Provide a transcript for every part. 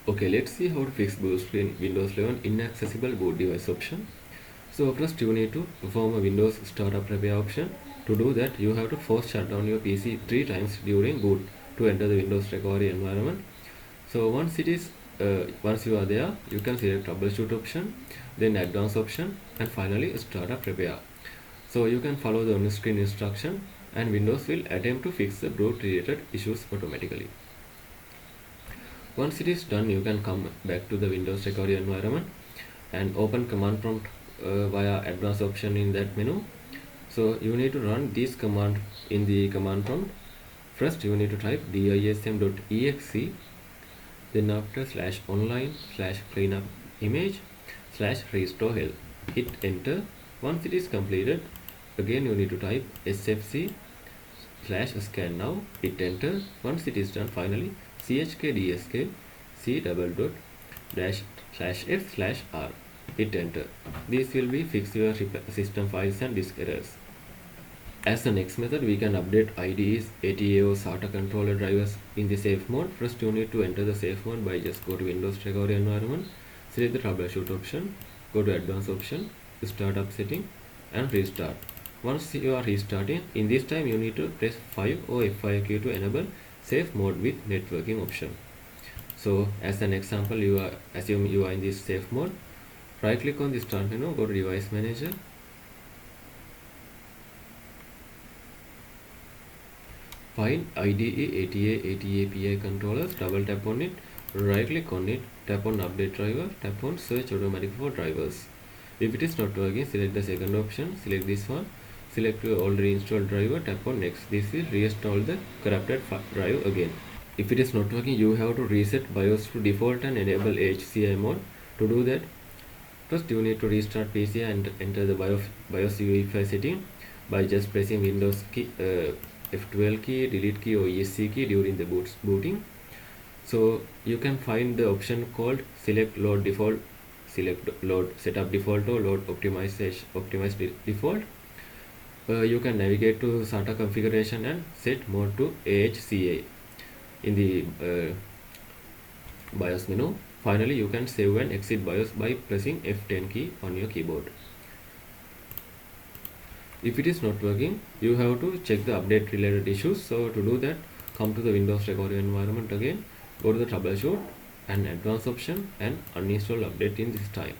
Okay, let's see how to fix blue screen Windows 11 inaccessible boot device option. So first you need to perform a Windows startup repair option. To do that, you have to force shut down your PC 3 times during boot to enter the Windows recovery environment. So once you are there, you can select troubleshoot option, then advanced option, and finally startup repair. So you can follow the on-screen instruction, and Windows will attempt to fix the boot related issues automatically. Once it is done, you can come back to the Windows recovery environment and open command prompt via advanced option in that menu. So you need to run this command in the command prompt. First you need to type dism.exe, then after /online/cleanup image /restore help. Hit enter. Once it is completed, again you need to type sfc/scan now. Hit enter. Once it is done, finally chkdsk c double dot /f/r. Hit enter. This will be fix your system files and disk errors. As the next method, we can update IDEs, ATA or SATA controller drivers in the safe mode. First you need to enter the safe mode by just go to Windows recovery environment, select the troubleshoot option, go to advanced option, startup setting and restart. Once you are restarting, in this time you need to press 5 or F5 key to enable safe mode with networking option. So as an example, assume you are in this safe mode. Right click on the start menu, go to device manager, find IDE, ATA, PI controllers, double tap on it, right click on it, tap on update driver, tap on search automatic for drivers. If it is not working, select the second option, select this one, select your already installed driver, tap on next. This will reinstall the corrupted drive again. If it is not working, you have to reset BIOS to default and enable HCI mode. To do that, first you need to restart PC and enter the BIOS UEFI setting by just pressing Windows key, F12 key, delete key or ESC key during the booting. So you can find the option called select load default, select load setup default or load optimize default. You can navigate to SATA configuration and set mode to AHCI in the BIOS menu. Finally, you can save and exit BIOS by pressing F10 key on your keyboard. If it is not working, you have to check the update related issues. So to do that, come to the Windows recovery environment again, go to the troubleshoot and advanced option and uninstall update in this time.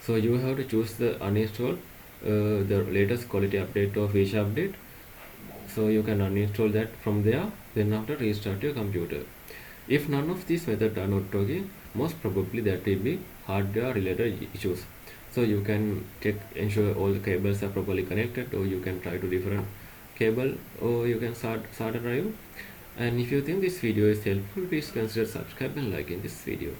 So you have to choose the uninstall the latest quality update or feature update. So you can uninstall that from there, then after restart your computer. If none of these methods are not working, most probably that will be hardware related issues. So you can ensure all the cables are properly connected, or you can try to different cable, or you can start a drive. And if you think this video is helpful, please consider subscribing and liking this video.